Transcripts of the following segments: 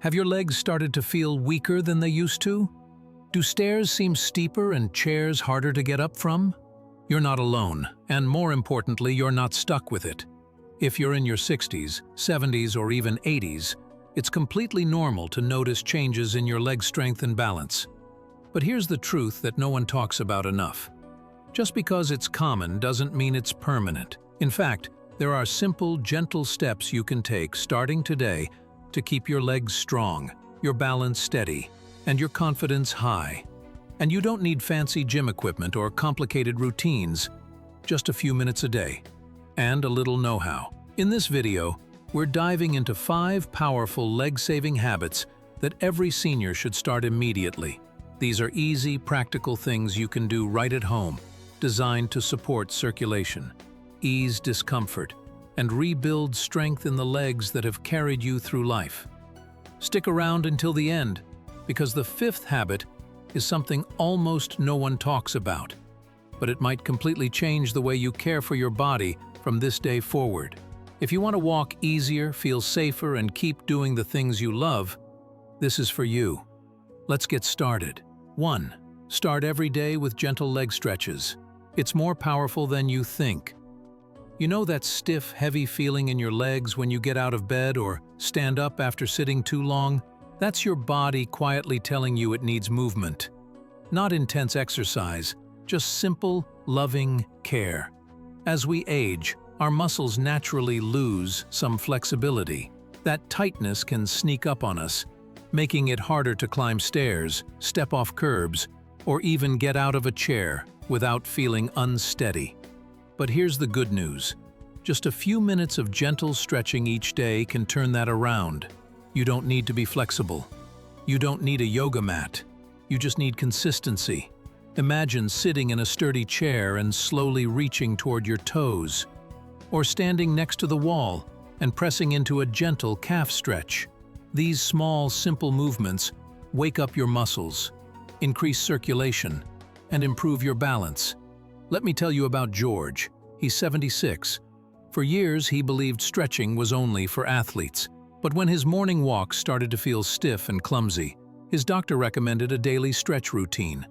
Have your legs started to feel weaker than they used to? Do stairs seem steeper and chairs harder to get up from? You're not alone, and more importantly, you're not stuck with it. If you're in your 60s, 70s, or even 80s, it's completely normal to notice changes in your leg strength and balance. But here's the truth that no one talks about enough. Just because it's common doesn't mean it's permanent. In fact, there are simple, gentle steps you can take starting today to keep your legs strong, your balance steady, and your confidence high. And you don't need fancy gym equipment or complicated routines, just a few minutes a day, and a little know-how. In this video, we're diving into 5 powerful leg-saving habits that every senior should start immediately. These are easy, practical things you can do right at home, designed to support circulation, ease discomfort, and rebuild strength in the legs that have carried you through life. Stick around until the end, because the 5th habit is something almost no one talks about, but it might completely change the way you care for your body from this day forward. If you want to walk easier, feel safer, and keep doing the things you love, this is for you. Let's get started. 1. Start every day with gentle leg stretches. It's more powerful than you think. You know that stiff, heavy feeling in your legs when you get out of bed or stand up after sitting too long? That's your body quietly telling you it needs movement. Not intense exercise, just simple, loving care. As we age, our muscles naturally lose some flexibility. That tightness can sneak up on us, making it harder to climb stairs, step off curbs, or even get out of a chair without feeling unsteady. But here's the good news. Just a few minutes of gentle stretching each day can turn that around. You don't need to be flexible. You don't need a yoga mat. You just need consistency. Imagine sitting in a sturdy chair and slowly reaching toward your toes, or standing next to the wall and pressing into a gentle calf stretch. These small, simple movements wake up your muscles, increase circulation, and improve your balance. Let me tell you about George. He's 76. For years, he believed stretching was only for athletes. But when his morning walks started to feel stiff and clumsy, his doctor recommended a daily stretch routine.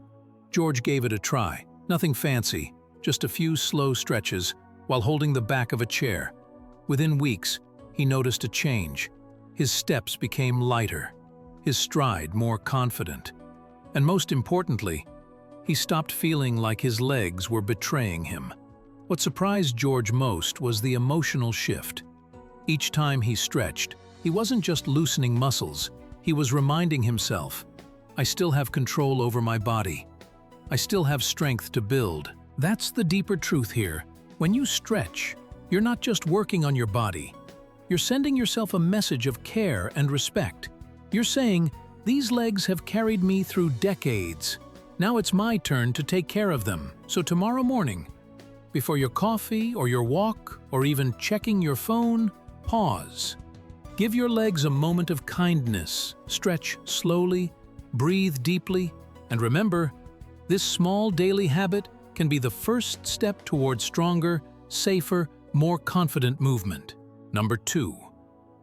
George gave it a try. Nothing fancy, just a few slow stretches while holding the back of a chair. Within weeks, he noticed a change. His steps became lighter, his stride more confident, and most importantly, he stopped feeling like his legs were betraying him. What surprised George most was the emotional shift. Each time he stretched, he wasn't just loosening muscles, he was reminding himself, I still have control over my body. I still have strength to build. That's the deeper truth here. When you stretch, you're not just working on your body. You're sending yourself a message of care and respect. You're saying, these legs have carried me through decades. Now it's my turn to take care of them. So tomorrow morning, before your coffee or your walk or even checking your phone, pause. Give your legs a moment of kindness. Stretch slowly, breathe deeply, and remember, this small daily habit can be the first step toward stronger, safer, more confident movement. Number 2.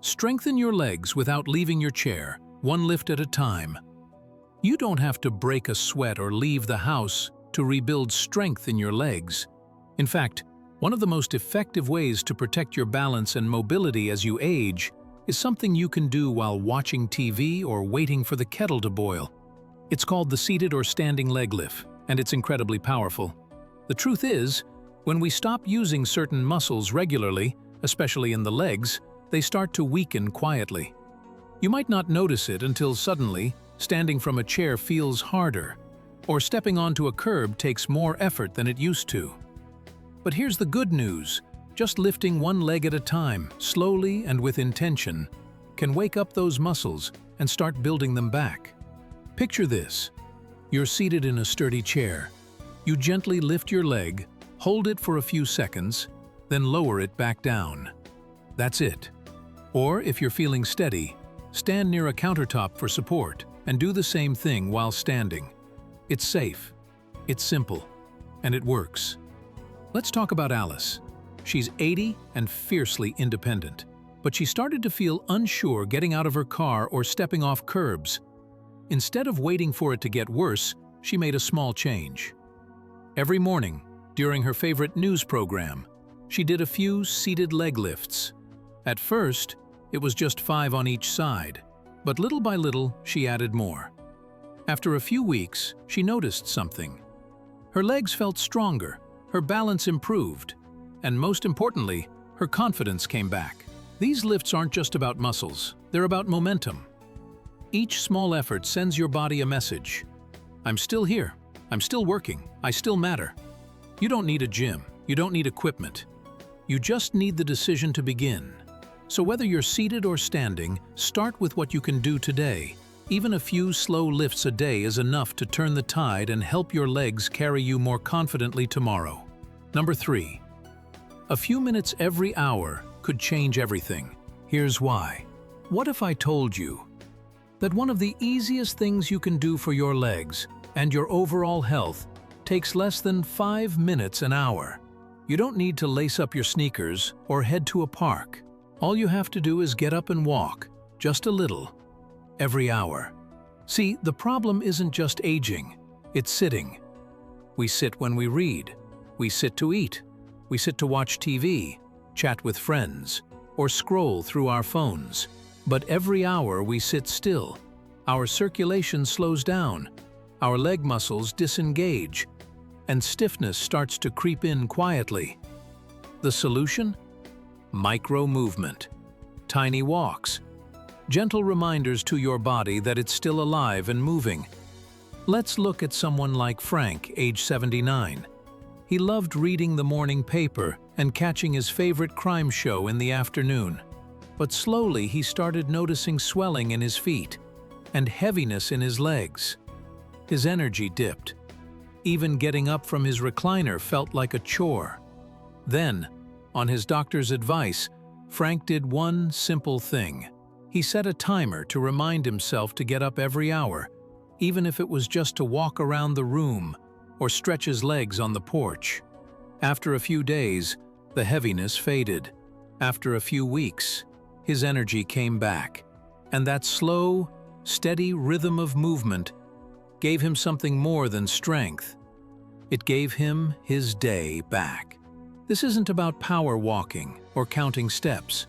Strengthen your legs without leaving your chair, one lift at a time. You don't have to break a sweat or leave the house to rebuild strength in your legs. In fact, one of the most effective ways to protect your balance and mobility as you age is something you can do while watching TV or waiting for the kettle to boil. It's called the seated or standing leg lift, and it's incredibly powerful. The truth is, when we stop using certain muscles regularly, especially in the legs, they start to weaken quietly. You might not notice it until suddenly, standing from a chair feels harder, or stepping onto a curb takes more effort than it used to. But here's the good news. Just lifting one leg at a time, slowly and with intention, can wake up those muscles and start building them back. Picture this. You're seated in a sturdy chair. You gently lift your leg, hold it for a few seconds, then lower it back down. That's it. Or if you're feeling steady, stand near a countertop for support and do the same thing while standing. It's safe, it's simple, and it works. Let's talk about Alice. She's 80 and fiercely independent. but she started to feel unsure getting out of her car or stepping off curbs. Instead of waiting for it to get worse, she made a small change. Every morning, during her favorite news program, she did a few seated leg lifts. At first, it was just 5 on each side, but little by little, she added more. After a few weeks, she noticed something. Her legs felt stronger, her balance improved, and most importantly, her confidence came back. These lifts aren't just about muscles, they're about momentum. Each small effort sends your body a message. I'm still here, I'm still working, I still matter. You don't need a gym, you don't need equipment. You just need the decision to begin. So whether you're seated or standing, start with what you can do today. Even a few slow lifts a day is enough to turn the tide and help your legs carry you more confidently tomorrow. Number 3. A few minutes every hour could change everything. Here's why. What if I told you that one of the easiest things you can do for your legs and your overall health takes less than 5 minutes an hour? You don't need to lace up your sneakers or head to a park. All you have to do is get up and walk, just a little, every hour. See, the problem isn't just aging, it's sitting. We sit when we read, we sit to eat, we sit to watch TV, chat with friends, or scroll through our phones. But every hour we sit still, our circulation slows down, our leg muscles disengage, and stiffness starts to creep in quietly. The solution? Micro-movement. Tiny walks. Gentle reminders to your body that it's still alive and moving. Let's look at someone like Frank, age 79. He loved reading the morning paper and catching his favorite crime show in the afternoon. But slowly he started noticing swelling in his feet and heaviness in his legs. His energy dipped. Even getting up from his recliner felt like a chore. Then, on his doctor's advice, Frank did one simple thing. He set a timer to remind himself to get up every hour, even if it was just to walk around the room or stretch his legs on the porch. After a few days, the heaviness faded. After a few weeks, his energy came back, and that slow, steady rhythm of movement gave him something more than strength. It gave him his day back. This isn't about power walking or counting steps.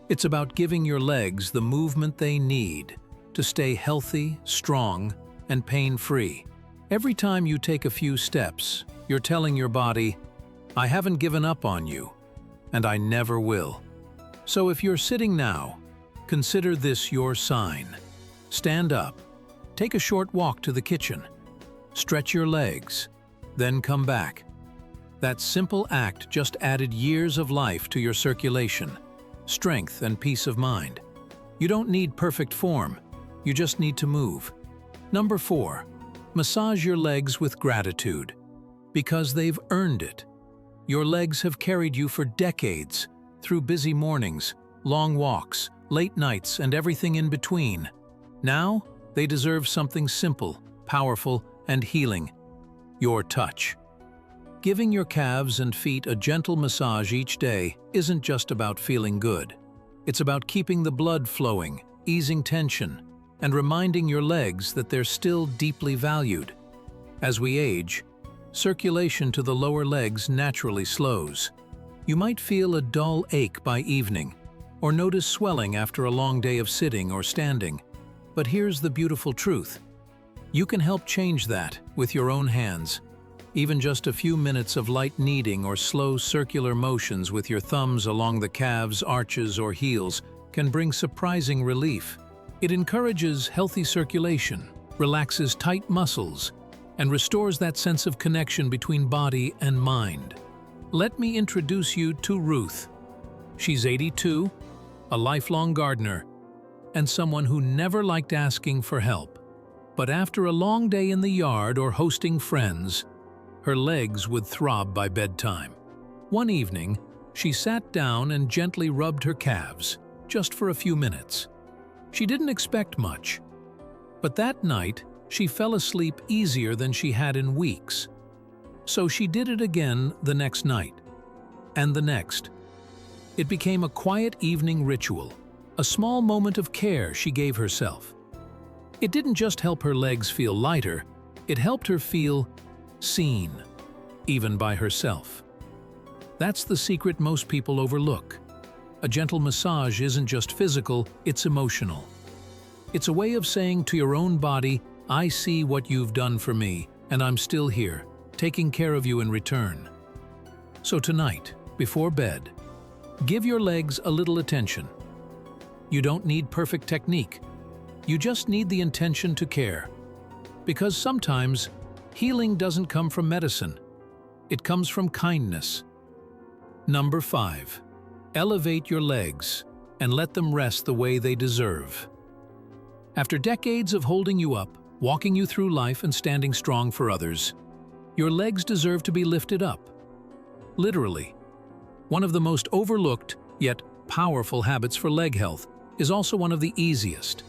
It's about giving your legs the movement they need to stay healthy, strong, and pain-free. Every time you take a few steps, you're telling your body, I haven't given up on you, and I never will. So if you're sitting now, consider this your sign. Stand up, take a short walk to the kitchen, stretch your legs, then come back. That simple act just added years of life to your circulation, strength, and peace of mind. You don't need perfect form, you just need to move. Number 4, massage your legs with gratitude, because they've earned it. Your legs have carried you for decades, through busy mornings, long walks, late nights, and everything in between. Now, they deserve something simple, powerful, and healing: your touch. Giving your calves and feet a gentle massage each day isn't just about feeling good. It's about keeping the blood flowing, easing tension, and reminding your legs that they're still deeply valued. As we age, circulation to the lower legs naturally slows. You might feel a dull ache by evening, or notice swelling after a long day of sitting or standing. But here's the beautiful truth. You can help change that with your own hands. Even just a few minutes of light kneading or slow circular motions with your thumbs along the calves, arches, or heels can bring surprising relief. It encourages healthy circulation, relaxes tight muscles, and restores that sense of connection between body and mind. Let me introduce you to Ruth. She's 82, a lifelong gardener, and someone who never liked asking for help. But after a long day in the yard or hosting friends, her legs would throb by bedtime. One evening, she sat down and gently rubbed her calves, just for a few minutes. She didn't expect much, but that night, she fell asleep easier than she had in weeks. So she did it again the next night, and the next. It became a quiet evening ritual, a small moment of care she gave herself. It didn't just help her legs feel lighter, it helped her feel seen, even by herself. That's the secret most people overlook. A gentle massage isn't just physical, it's emotional. It's a way of saying to your own body, I see what you've done for me, and I'm still here, taking care of you in return. So tonight, before bed, give your legs a little attention. You don't need perfect technique. You just need the intention to care. Because sometimes, healing doesn't come from medicine. It comes from kindness. Number 5. Elevate your legs and let them rest the way they deserve. After decades of holding you up, walking you through life and standing strong for others, your legs deserve to be lifted up. Literally. One of the most overlooked, yet powerful habits for leg health is also one of the easiest.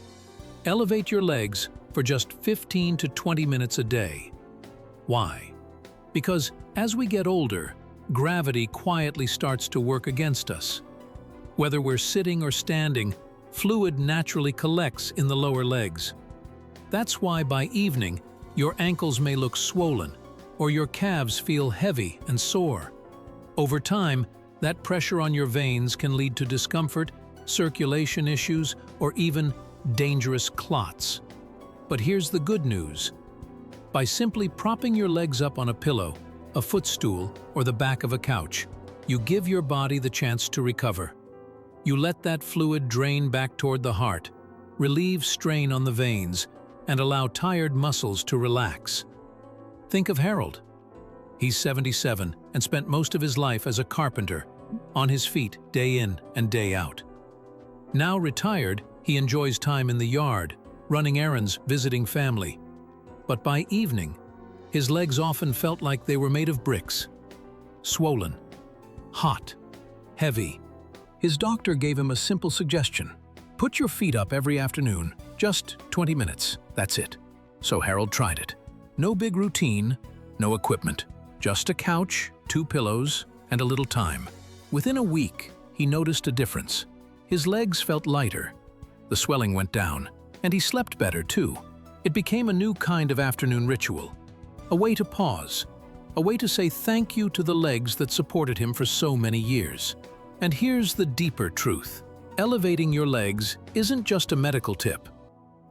Elevate your legs for just 15 to 20 minutes a day. Why? Because as we get older, gravity quietly starts to work against us. Whether we're sitting or standing, fluid naturally collects in the lower legs. That's why by evening, your ankles may look swollen, or your calves feel heavy and sore. Over time, that pressure on your veins can lead to discomfort, circulation issues, or even dangerous clots. But here's the good news. By simply propping your legs up on a pillow, a footstool, or the back of a couch, you give your body the chance to recover. You let that fluid drain back toward the heart, relieve strain on the veins, and allow tired muscles to relax. Think of Harold. He's 77 and spent most of his life as a carpenter, on his feet day in and day out. Now retired, he enjoys time in the yard, running errands, visiting family. But by evening, his legs often felt like they were made of bricks. Swollen, hot, heavy. His doctor gave him a simple suggestion. Put your feet up every afternoon, just 20 minutes, that's it. So Harold tried it. No big routine, no equipment. Just a couch, 2 pillows, and a little time. Within a week, he noticed a difference. His legs felt lighter. The swelling went down, and he slept better too. It became a new kind of afternoon ritual. A way to pause. A way to say thank you to the legs that supported him for so many years. And here's the deeper truth. Elevating your legs isn't just a medical tip.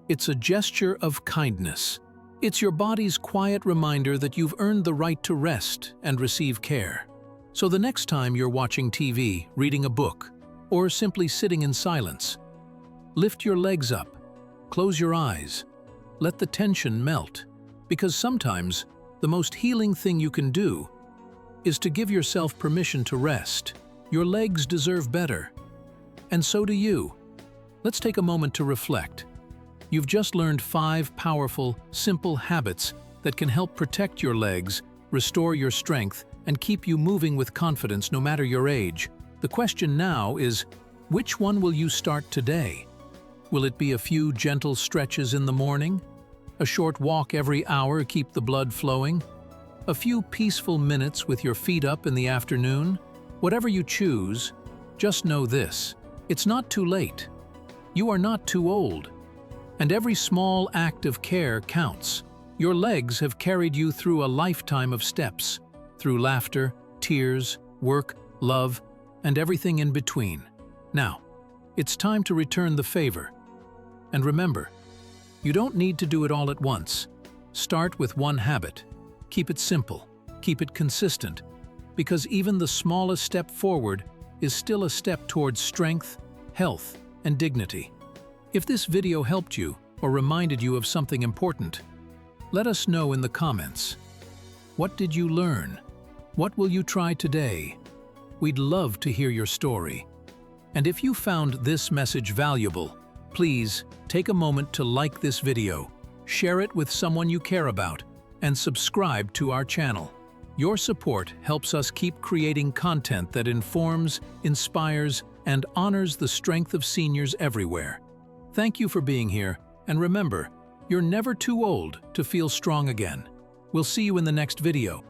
It's a gesture of kindness. It's your body's quiet reminder that you've earned the right to rest and receive care. So the next time you're watching TV, reading a book, or simply sitting in silence, lift your legs up, close your eyes, let the tension melt. Because sometimes, the most healing thing you can do is to give yourself permission to rest. Your legs deserve better. And so do you. Let's take a moment to reflect. You've just learned 5 powerful, simple habits that can help protect your legs, restore your strength, and keep you moving with confidence no matter your age. The question now is, which one will you start today? Will it be a few gentle stretches in the morning? A short walk every hour to keep the blood flowing? A few peaceful minutes with your feet up in the afternoon? Whatever you choose, just know this: it's not too late. You are not too old. And every small act of care counts. Your legs have carried you through a lifetime of steps, through laughter, tears, work, love, and everything in between. Now, it's time to return the favor. And remember, you don't need to do it all at once. Start with one habit. Keep it simple. Keep it consistent. Because even the smallest step forward is still a step towards strength, health, and dignity. If this video helped you or reminded you of something important, let us know in the comments. What did you learn? What will you try today? We'd love to hear your story. And if you found this message valuable, please take a moment to like this video, share it with someone you care about, and subscribe to our channel. Your support helps us keep creating content that informs, inspires, and honors the strength of seniors everywhere. Thank you for being here, and remember, you're never too old to feel strong again. We'll see you in the next video.